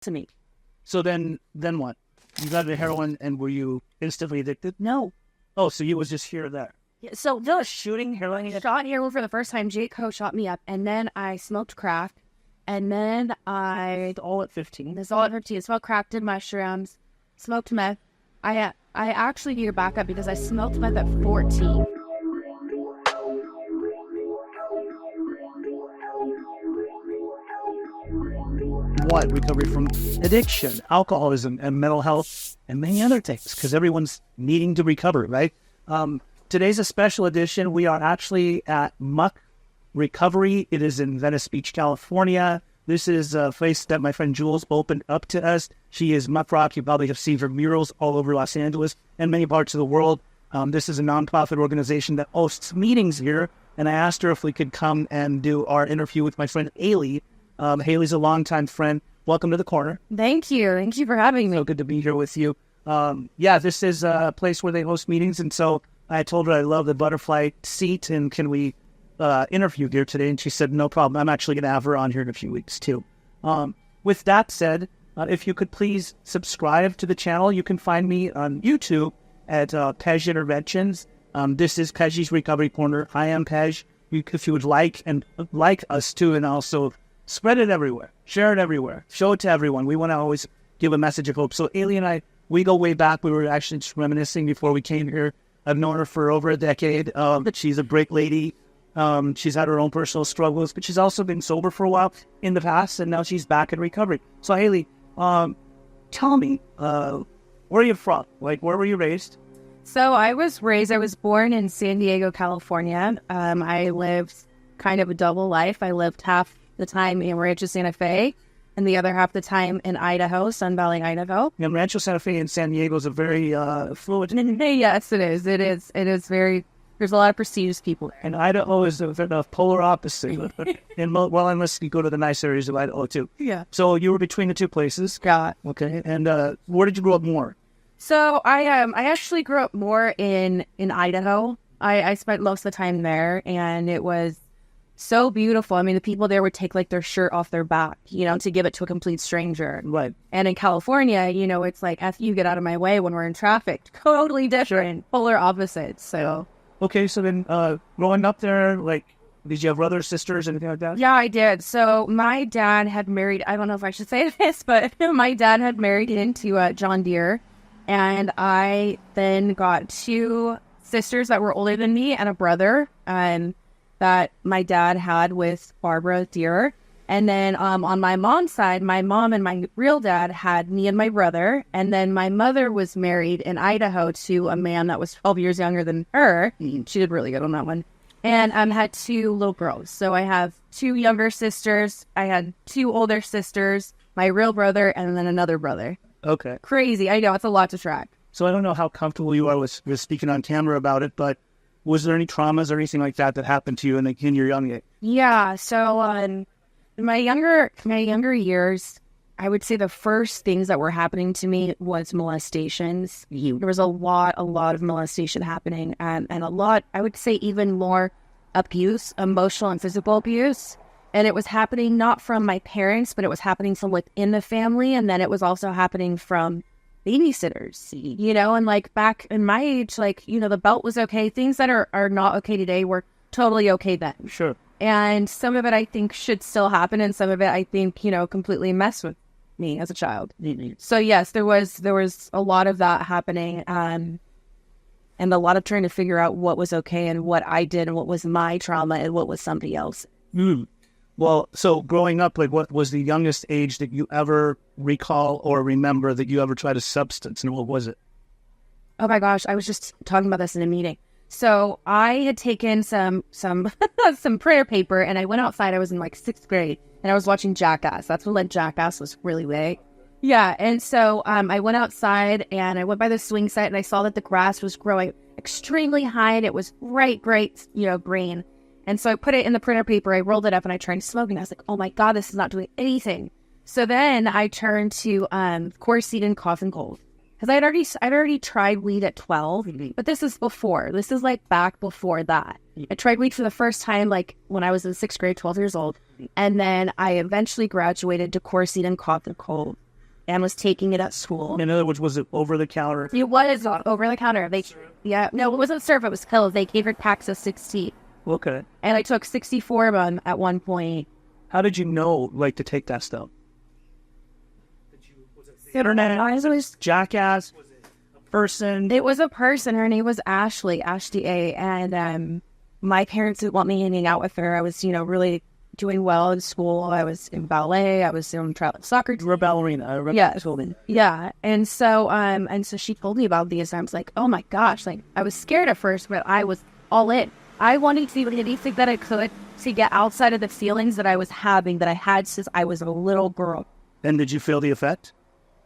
to me. So then what? You got the heroin, and were you instantly addicted? No. Oh, so you was just here or there. Yeah, so The shooting heroin. shot heroin for the first time. Jake Co shot me up, and then I smoked crack, and then All at 15. this all at 15. Smoked crack, did mushrooms, smoked meth. I actually need to back up because I smoked meth at 14. What? Recovery from addiction, alcoholism, and mental health, and many other things, because everyone's needing to recover, right? Today's a special edition. We are actually at Muck Recovery. It is in Venice Beach, California. This is a place that my friend Jules opened up to us. She is Muck Rock. You probably have seen her murals all over Los Angeles and many parts of the world. This is a nonprofit organization that hosts meetings here, and I asked her if we could come and do our interview with my friend Hailey. Hailey's a longtime friend. Welcome to the corner. Thank you. Thank you for having me. So good to be here with you. This is a place where they host meetings, and so I told her I love the butterfly seat, and can we interview here today? And she said, no problem. I'm actually going to have her on here in a few weeks, too. With that said, if you could please subscribe to the channel. You can find me on YouTube at Pej Interventions. This is Pej's Recovery Corner. I am Pej. If you would like us too, and also spread it everywhere. Share it everywhere. Show it to everyone. We want to always give a message of hope. So Hailey and I, we go way back. We were actually just reminiscing before we came here. I've known her for over a decade. She's a great lady. She's had her own personal struggles, but she's also been sober for a while in the past, and now she's back in recovery. So Hailey, tell me, where are you from? Like, where were you raised? So I was born in San Diego, California. I lived kind of a double life. I lived half the time in Rancho Santa Fe and the other half the time in Idaho, Sun Valley, Idaho. And Rancho Santa Fe and San Diego is a very fluid. Yes, it is. It is very, there's a lot of prestigious people there. And Idaho is the polar opposite. Unless you go to the nice areas of Idaho too. Yeah. So you were between the two places. Yeah. Okay. And where did you grow up more? So I actually grew up more in Idaho. I spent most of the time there, and it was so beautiful. I mean, the people there would take like their shirt off their back, to give it to a complete stranger. Right. And in California, it's like, after you get out of my way when we're in traffic, totally different, polar opposites. So. Okay. So then, growing up there, like, did you have brothers, sisters, anything like that? Yeah, I did. So my dad had married, I don't know if I should say this, but my dad had married into John Deere. And I then got two sisters that were older than me and a brother that my dad had with Barbara Deere. And then on my mom's side, my mom and my real dad had me and my brother. And then my mother was married in Idaho to a man that was 12 years younger than her. She did really good on that one. And had two little girls. So I have two younger sisters. I had two older sisters, my real brother, and then another brother. Okay. Crazy. I know. It's a lot to track. So I don't know how comfortable you are with speaking on camera about it, but was there any traumas or anything like that happened to you in your young age? Yeah. So in my younger years, I would say the first things that were happening to me was molestations. There was a lot of molestation happening, and a lot, I would say even more abuse, emotional and physical abuse. And it was happening not from my parents, but it was happening from within the family. And then it was also happening from babysitters, and like back in my age, like, the belt was okay. Things that are not okay today were totally okay then. Sure. And some of it I think should still happen. And some of it I think, completely messed with me as a child. Mm-hmm. So yes, there was a lot of that happening. And a lot of trying to figure out what was okay and what I did and what was my trauma and what was somebody else. Well, so growing up, like, what was the youngest age that you ever recall or remember that you ever tried a substance, and what was it? Oh my gosh, I was just talking about this in a meeting. So I had taken some some prayer paper, and I went outside. I was in like 6th grade, and I was watching Jackass. That's when like Jackass was really big. Yeah, and so I went outside, and I went by the swing set, and I saw that the grass was growing extremely high, and it was bright, green. And so I put it in the printer paper, I rolled it up, and I tried to smoke, and I was like, oh my God, this is not doing anything. So then I turned to quercetin cough and cold. Because I'd already tried weed at 12, but this is like back before that. I tried weed for the first time, like when I was in 6th grade, 12 years old. And then I eventually graduated to quercetin cough and cold. and was taking it at school. In other words, was it over the counter? It was over the counter. No, it wasn't syrup. It was pills. They gave her packs of 16. Okay. And I took 64 of them at one point. How did you know, like, to take that stuff? Internet. I was Jackass? Was it a person? It was a person. Her name was Ashley A. And my parents didn't want me hanging out with her. I was, really doing well in school. I was in ballet. I was in travel soccer. You were a ballerina. Yeah. And so she told me about these. And I was like, oh my gosh. Like, I was scared at first, but I was all in. I wanted to do anything that I could to get outside of the feelings that I was having, that I had since I was a little girl. And did you feel the effect?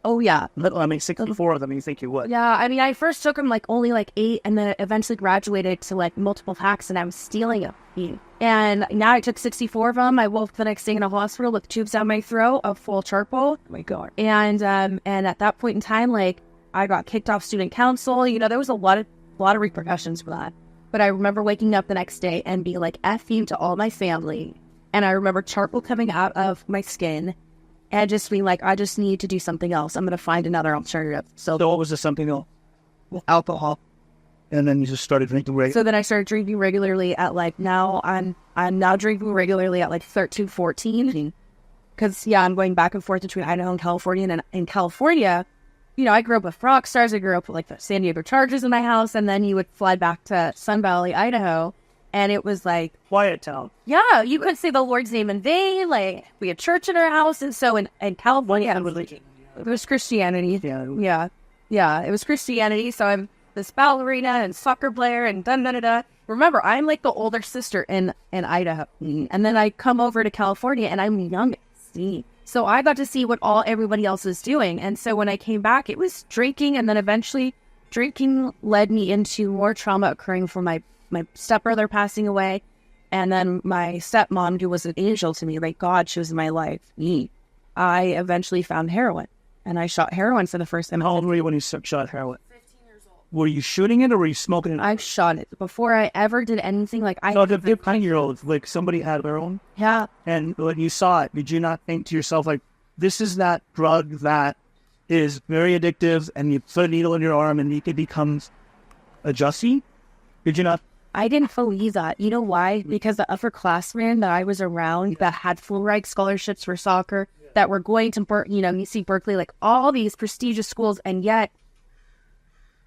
Oh, yeah. 64 of them, you think you would. Yeah, I mean, I first took them, only 8, and then eventually graduated to, multiple packs, and I was stealing them. And now I took 64 of them. I woke the next day in a hospital with tubes down my throat of full charcoal. Oh, my God. And at that point in time, I got kicked off student council. There was a lot of repercussions for that. But I remember waking up the next day and being like, F you to all my family. And I remember charcoal coming out of my skin. And just being like, I just need to do something else. I'm going to find another alternative. So what was the something else? Alcohol. And then you just started drinking regularly? So then I started drinking regularly at now I'm now drinking regularly at 13, 14. Because, I'm going back and forth between Idaho and California. And in California, I grew up with rock stars. I grew up with the San Diego Chargers in my house. And then you would fly back to Sun Valley, Idaho. And it was quiet town. Yeah, you couldn't say the Lord's name in vain. We had church in our house. And so in California, it was Christianity. Yeah, it was Christianity. So I'm this ballerina and soccer player and da-da-da-da. Remember, I'm the older sister in Idaho. And then I come over to California and I'm youngest. So I got to see what everybody else was doing. And so when I came back, it was drinking. And then eventually drinking led me into more trauma occurring from my stepbrother passing away, and then my stepmom, who was an angel to me, God, she was in my life. I eventually found heroin, and I shot heroin for the first time. How old were you when you shot heroin? 15 years old. Were you shooting it or were you smoking it? I shot it before I ever did anything. So the 15-year-olds, somebody had heroin? Yeah. And when you saw it, did you not think to yourself, this is that drug that is very addictive, and you put a needle in your arm and it becomes a jussie? Did you not? I didn't believe that. You know why? Because the upperclassmen that I was around that had full-ride scholarships for soccer, that were going to, UC Berkeley, all these prestigious schools, and yet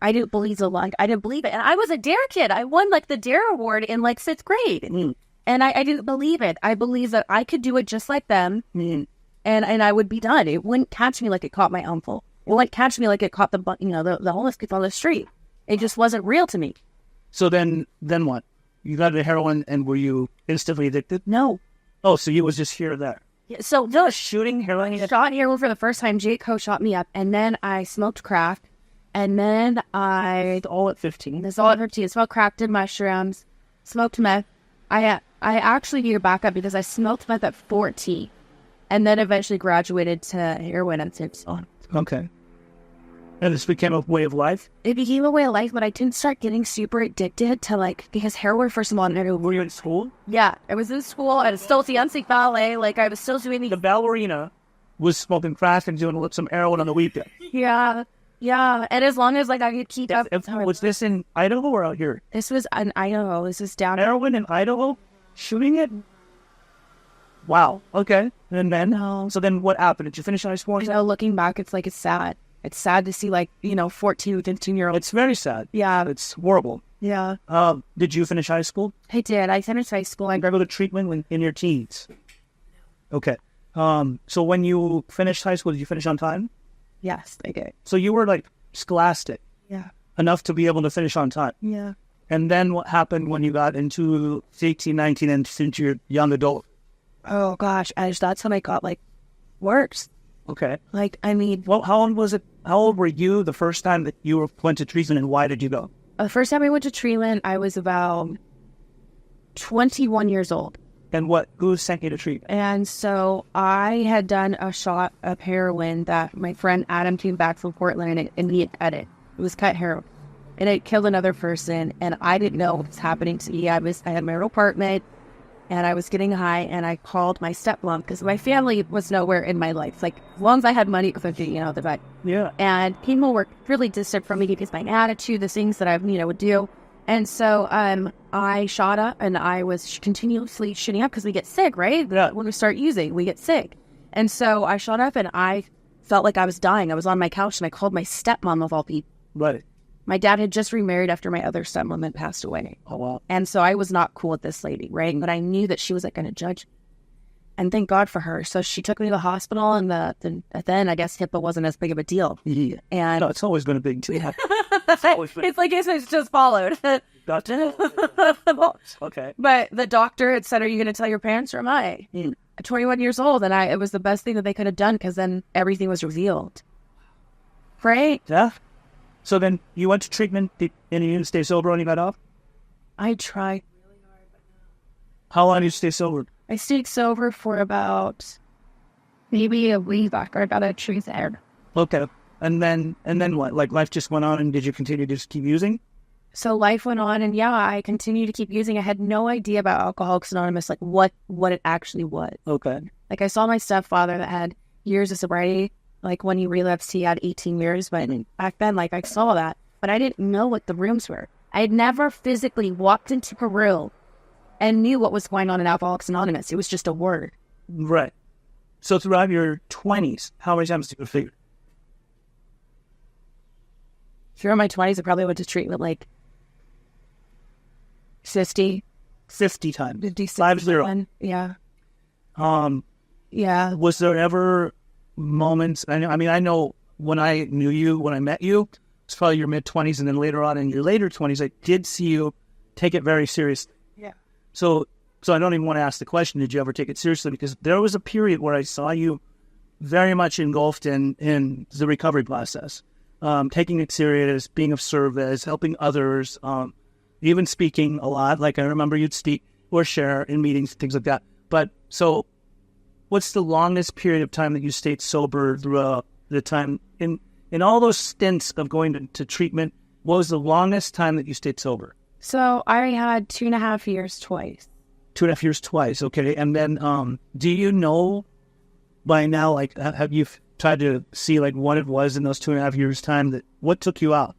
I didn't believe I didn't believe it. And I was a Dare kid. I won the Dare Award in 5th grade. And I didn't believe it. I believed that I could do it just like them, and I would be done. It wouldn't catch me like it caught my uncle. It wouldn't catch me like it caught the homeless people on the street. It just wasn't real to me. So then what? You got the heroin, and were you instantly addicted? No. Oh, so you was just here or there? Yeah, so no, shooting heroin. I shot heroin for the first time. Jake shot me up, and then I smoked crack, and then all at 15. This all at 15. Smoked crack, did mushrooms, smoked meth. I actually need to back up because I smoked meth at 14, and then eventually graduated to heroin at 16. Okay. And this became a way of life? It became a way of life, but I didn't start getting super addicted to because heroin, first of all, were you in school? Yeah, I was in school. I was still dancing ballet. I was still doing the ballerina was smoking crack and doing some heroin on the weekend. Yeah. And as long as I could keep up. Was this in Idaho or out here? This was in Idaho. This is down. Heroin in Idaho? Shooting it? Wow. Okay. And then? No. So then what happened? Did you finish high school? Looking back, it's sad. It's sad to see 14, 15-year-olds. It's very sad. Yeah. It's horrible. Yeah. Did you finish high school? I did. I finished high school. I go to treatment in your teens. Okay. So when you finished high school, did you finish on time? Yes, I did. So you were scholastic. Yeah. Enough to be able to finish on time. Yeah. And then what happened when you got into 18, 19, and since you're young adult? Oh gosh, that's when I got worse. Okay. Well, how old was it? How old were you the first time that you went to treatment, and why did you go? The first time I went to treatment, I was about 21 years old. And who sent you to treatment? And so I had done a shot of heroin that my friend Adam came back from Portland and he had cut it. It was cut heroin. And it killed another person, and I didn't know what was happening to me. I had my own apartment. and I was getting high, and I called my stepmom because my family was nowhere in my life. Like, as long as I had money, because the vet. Yeah. And people were really distant from me because my attitude, the things that I, would do. And so I shot up, and I was continuously shooting up because we get sick, right? Yeah. When we start using, we get sick. And so I shot up, and I felt like I was dying. I was on my couch, and I called my stepmom of all people. Right. My dad had just remarried after my other stepmom had passed away. Oh, wow. And so I was not cool with this lady, right? But I knew that she was going to judge me. And thank God for her. So she took me to the hospital, and then I guess HIPAA wasn't as big of a deal. Yeah. And No, it's always been a big deal. it's like it's just followed. Gotcha. Okay. But the doctor had said, "Are you going to tell your parents, or am I?" At 21 years old, and it was the best thing that they could have done, because then everything was revealed. Right? Yeah. So then you went to treatment, and you didn't stay sober when you got off? I tried really hard, but no. How long did you stay sober? I stayed sober for about maybe a week after I got a truth aired. Okay. And then what? Like, life just went on, and did you continue to just keep using? So life went on, and I continued to keep using. I had no idea about Alcoholics Anonymous, like what it actually was. Okay. Like, I saw my stepfather that had years of sobriety. Like, when he relapsed, he had 18 years. But back then, like, I saw that. But I didn't know what the rooms were. I had never physically walked into a room and knew what was going on in Alcoholics Anonymous. It was just a word. Right. So throughout your 20s, how many times did you figure? Throughout my 20s, I probably went to treatment like 50. 50 times. 56. 50. Yeah. Yeah. Was there ever moments? I know when I knew you, when I met you, it's probably your mid-20s, and then later on in your later 20s, I did see you take it very seriously. Yeah. So I don't even want to ask the question, did you ever take it seriously? Because there was a period where I saw you very much engulfed in the recovery process, taking it serious, being of service, helping others, even speaking a lot. Like, I remember you'd speak or share in meetings, things like that. But so what's the longest period of time that you stayed sober throughout the time? In all those stints of going to treatment, what was the longest time that you stayed sober? So I had 2.5 years twice. 2.5 years twice, okay. And then do you know by now, like, have you tried to see, like, what it was in those 2.5 years' time, what took you out?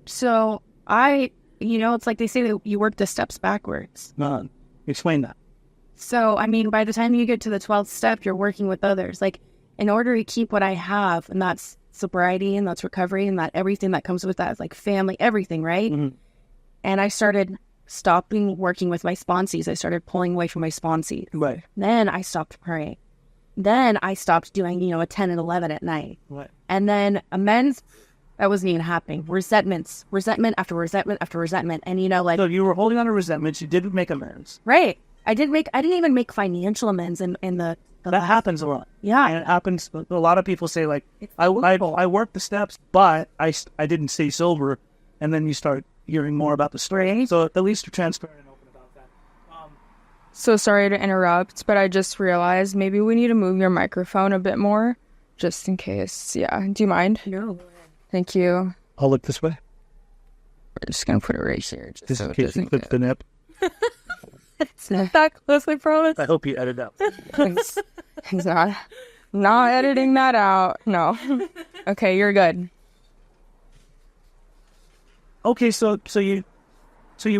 So it's like they say that you work the steps backwards. Explain that. So, by the time you get to the 12th step, you're working with others. Like, in order to keep what I have, and that's sobriety, and that's recovery, and that everything that comes with that is like family, everything, right? Mm-hmm. And I started stopping working with my sponsees. I started pulling away from my sponsees. Right. Then I stopped praying. Then I stopped doing, a 10 and 11 at night. Right. And then amends, that wasn't even happening. Resentment after resentment after resentment. And, So you were holding on to resentments. You didn't make amends. Right. I didn't even make financial amends in the that happens a lot. Yeah. And it happens. A lot of people say, like, I worked the steps, but I didn't stay sober. And then you start hearing more about the story. Right. So at least you're transparent and open about that. So sorry to interrupt, but I just realized maybe we need to move your microphone a bit more, just in case. Yeah. Do you mind? No. Thank you. I'll look this way. We're just going to put it right here. Just in case you clip the nip. It's not that close, I promise. I hope you edit out. He's not editing that out. No. Okay, you're good. Okay, so you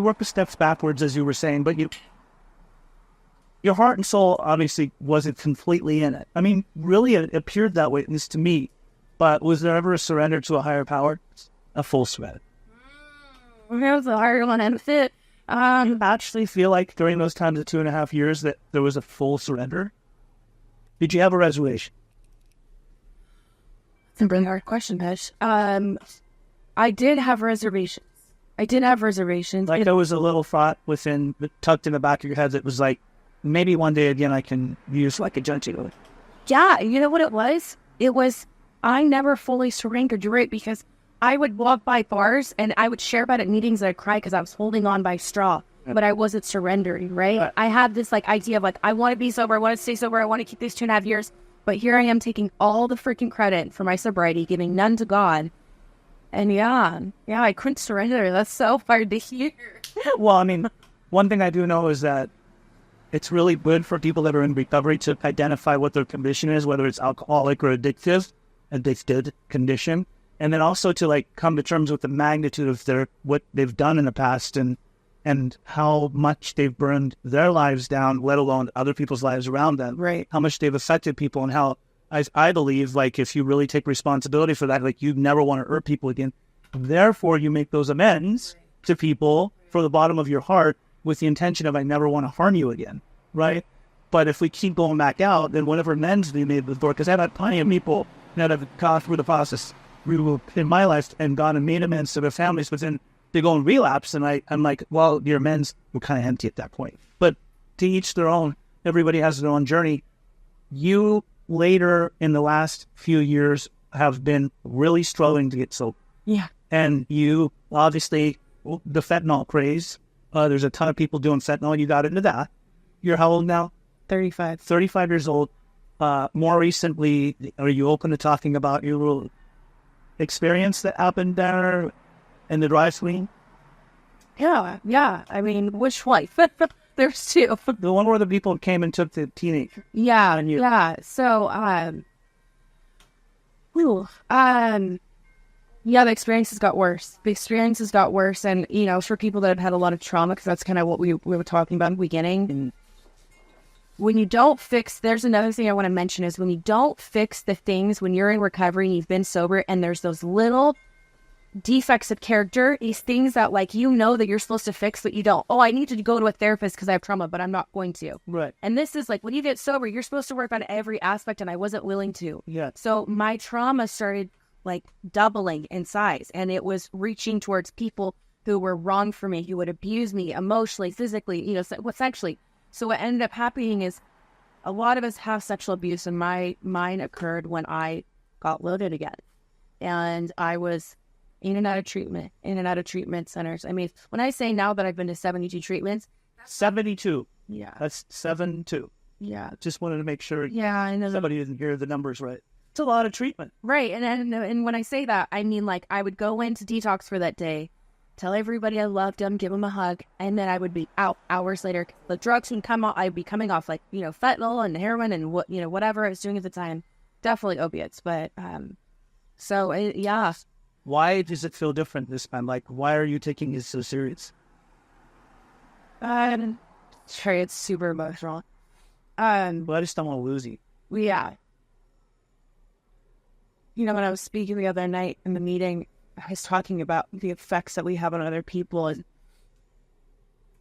work the steps backwards, as you were saying, but your heart and soul obviously wasn't completely in it. Really, it appeared that way, at least to me. But was there ever a surrender to a higher power? A full surrender. That was a hard one to fit. Did you actually feel like during those times of 2.5 years that there was a full surrender? Did you have a reservation? It's a really hard question, Pesh. I did have reservations. Like, there was a little thought tucked in the back of your head that was like, maybe one day again I can use like a judging. Yeah, you know what it was? It was, I never fully surrendered, you're right, because I would walk by bars and I would share about it at meetings and I'd cry because I was holding on by straw, but I wasn't surrendering, right? I had this like idea of like, I want to be sober, I want to stay sober, I want to keep these 2.5 years, but here I am taking all the freaking credit for my sobriety, giving none to God. And yeah, I couldn't surrender. That's so hard to hear. Well, one thing I do know is that it's really good for people that are in recovery to identify what their condition is, whether it's alcoholic or addicted condition. And then also to like come to terms with the magnitude of what they've done in the past and how much they've burned their lives down, let alone other people's lives around them. Right. How much they've affected people, and how I believe, like, if you really take responsibility for that, like, you never want to hurt people again. Therefore, you make those amends to people from the bottom of your heart with the intention of, I never want to harm you again, right? But if we keep going back out, then whatever amends we made before, because I've had plenty of people that have gone through the process in my life and gone and made amends to their families, but then they go and relapse, and I'm like, well, your amends were kind of empty at that point. But to each their own. Everybody has their own journey. You later in the last few years have been really struggling to get sober. Yeah. And you obviously, the fentanyl craze, there's a ton of people doing fentanyl. You got into that. You're how old now? 35. 35 years old. More recently, are you open to talking about your little experience that happened there in the dry swing? Yeah. I mean, which one? There's two. The one where the people came and took the teenager. Yeah. And you. Yeah. So, yeah, the experiences got worse. And, you know, for people that have had a lot of trauma, because that's kind of what we were talking about in the beginning. When you don't fix, there's another thing I want to mention is when you don't fix the things, when you're in recovery and you've been sober, and there's those little defects of character, these things that, like, you know that you're supposed to fix, but you don't. Oh, I need to go to a therapist because I have trauma, but I'm not going to. Right. And this is like, when you get sober, you're supposed to work on every aspect, and I wasn't willing to. Yeah. So my trauma started like doubling in size, and it was reaching towards people who were wrong for me, who would abuse me emotionally, physically, you know, sexually. So what ended up happening is a lot of us have sexual abuse, and mine occurred when I got loaded again. And I was in and out of treatment centers. I mean, when I say now that I've been to 72 treatments. 72. Yeah. That's 7-2. Yeah. Just wanted to make sure I know somebody didn't hear the numbers right. It's a lot of treatment. Right. And when I say that, I mean, like, I would go into detox for that day, tell everybody I loved them, give them a hug, and then I would be out hours later. The drugs would come out. I'd be coming off, like, you know, fentanyl and heroin and whatever I was doing at the time. Definitely opiates. But, yeah. Why does it feel different this time? Like, why are you taking it so serious? Sorry, it's super emotional. Well, I just don't want to lose you. Yeah. You know, when I was speaking the other night in the meeting, I was talking about the effects that we have on other people, and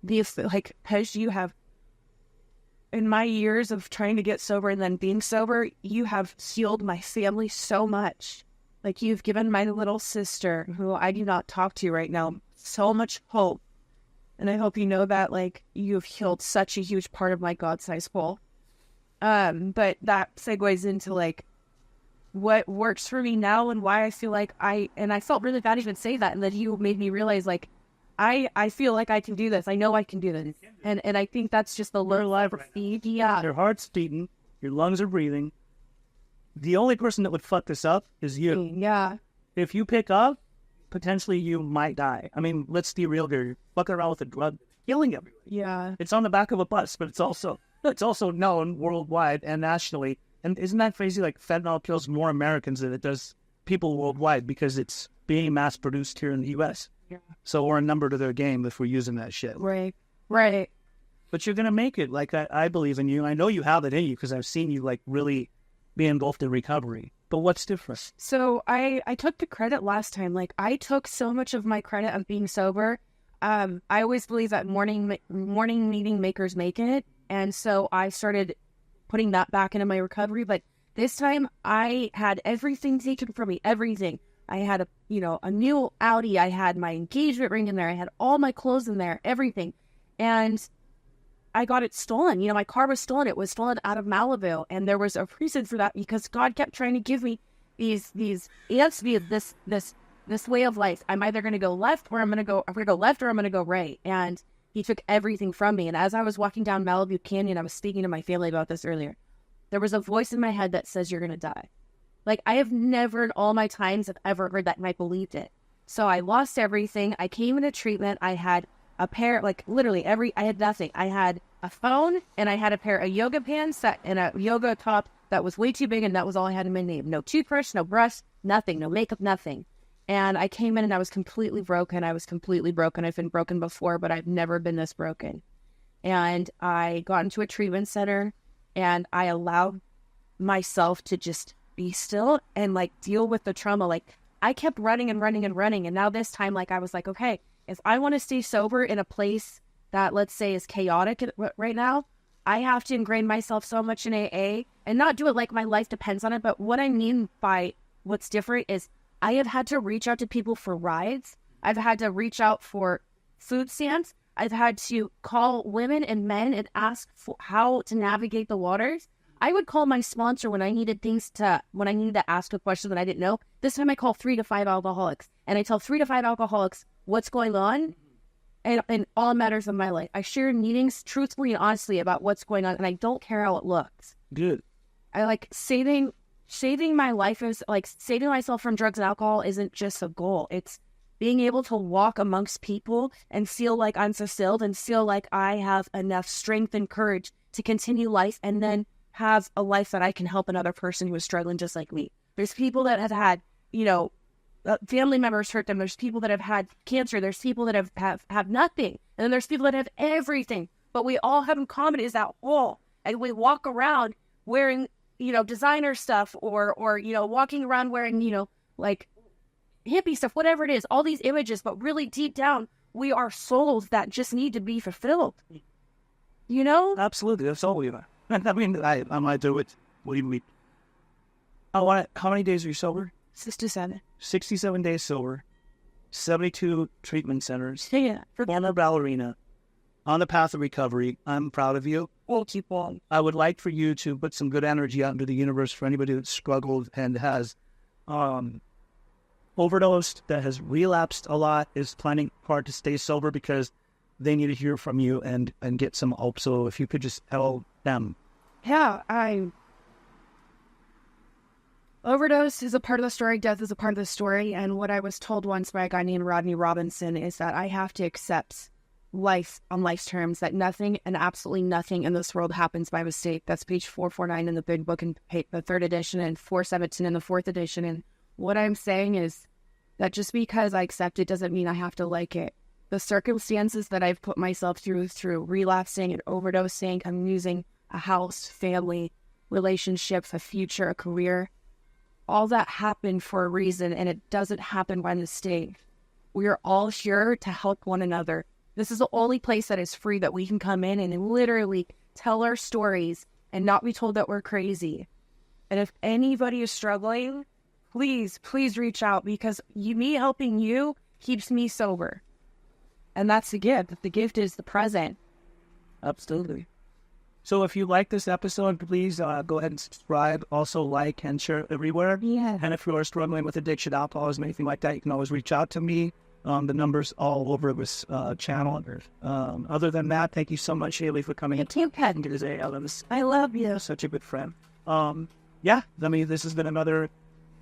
because you have, in my years of trying to get sober and then being sober, you have healed my family so much. Like, you've given my little sister, who I do not talk to right now, so much hope. And I hope you know that, like, you've healed such a huge part of my God-sized hole. But that segues into, like, what works for me now and why I feel like I felt really bad even say that. And then you made me realize, like, I feel like I can do this. I know I can do this. And I think that's just the little feed. Yeah. Your heart's beating. Your lungs are breathing. The only person that would fuck this up is you. Yeah. If you pick up, potentially you might die. I mean, let's be real here. You're fucking around with a drug, killing everyone. Yeah. It's on the back of a bus, but it's also known worldwide and nationally. And isn't that crazy? Like, fentanyl kills more Americans than it does people worldwide because it's being mass produced here in the U.S. Yeah. So we're a number to their game if we're using that shit. Right. But you're going to make it. Like, I believe in you. I know you have it in you because I've seen you, like, really be engulfed in recovery. But what's different? So I took the credit last time. Like, I took so much of my credit of being sober. I always believe that morning meeting makers make it. And so I started putting that back into my recovery. But this time I had everything taken from me, everything. I had a new Audi. I had my engagement ring in there. I had all my clothes in there, everything. And I got it stolen. You know, my car was stolen. It was stolen out of Malibu. And there was a reason for that because God kept trying to give me these this way of life. I'm either going to go left or I'm going to go left or I'm going to go right. And he took everything from me. And as I was walking down Malibu Canyon, I was speaking to my family about this earlier. There was a voice in my head that says, you're going to die. Like, I have never in all my times have ever heard that, and I believed it. So I lost everything. I came into treatment. I had a pair, like, literally I had nothing. I had a phone, and I had a pair of yoga pants and a yoga top that was way too big, and that was all I had in my name. No toothbrush, no brush, nothing, no makeup, nothing. And I came in and I was completely broken. I've been broken before, but I've never been this broken. And I got into a treatment center, and I allowed myself to just be still and like deal with the trauma. Like I kept running and running and running. And now this time, like I was like, okay, if I want to stay sober in a place that, let's say, is chaotic right now, I have to ingrain myself so much in AA and not do it like my life depends on it. But what I mean by what's different is I have had to reach out to people for rides. I've had to reach out for food stamps. I've had to call women and men and ask for how to navigate the waters. I would call my sponsor when I needed to ask a question that I didn't know. This time I call 3 to 5 alcoholics, and I tell 3 to 5 alcoholics what's going on and all matters of my life. I share meetings truthfully and honestly about what's going on, and I don't care how it looks. Good. I like saving my life is like saving myself from drugs and alcohol isn't just a goal. It's being able to walk amongst people and feel like I'm fulfilled and feel like I have enough strength and courage to continue life and then have a life that I can help another person who is struggling just like me. There's people that have had, family members hurt them. There's people that have had cancer. There's people that have nothing. And then there's people that have everything. But we all have in common is that wall. And we walk around wearing, designer stuff or walking around wearing, like hippie stuff, whatever it is, all these images, but really deep down, we are souls that just need to be fulfilled. Absolutely. That's all we are. I mean, I might do it. What do you mean? How many days are you sober? 67. 67 days sober, 72 treatment centers. Yeah. Former ballerina, on the path of recovery. I'm proud of you. We'll keep on. I would like for you to put some good energy out into the universe for anybody that's struggled and has overdosed, that has relapsed a lot, is planning hard to stay sober because they need to hear from you and get some hope. So if you could just tell them. Yeah, overdose is a part of the story. Death is a part of the story. And what I was told once by a guy named Rodney Robinson is that I have to accept life on life's terms, that nothing and absolutely nothing in this world happens by mistake. That's page 449 in the big book in the 3rd edition and 417 in the 4th edition. And what I'm saying is that just because I accept it doesn't mean I have to like it. The circumstances that I've put myself through relapsing and overdosing, I'm losing a house, family, relationships, a future, a career, all that happened for a reason, and it doesn't happen by mistake. We are all here to help one another. This is the only place that is free that we can come in and literally tell our stories and not be told that we're crazy. And if anybody is struggling, please reach out, because me helping you keeps me sober. And that's the gift. The gift is the present. Absolutely. So if you like this episode, please go ahead and subscribe. Also like and share everywhere. Yeah. And if you are struggling with addiction, alcoholism, anything like that, you can always reach out to me. The number's all over this channel. Other than that, thank you so much, Hailey, for coming. I love you. Such a good friend. This has been another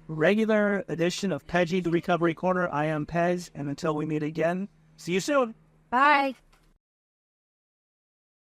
regular edition of Peggy, the Recovery Corner. I am Pez, and until we meet again, see you soon. Bye.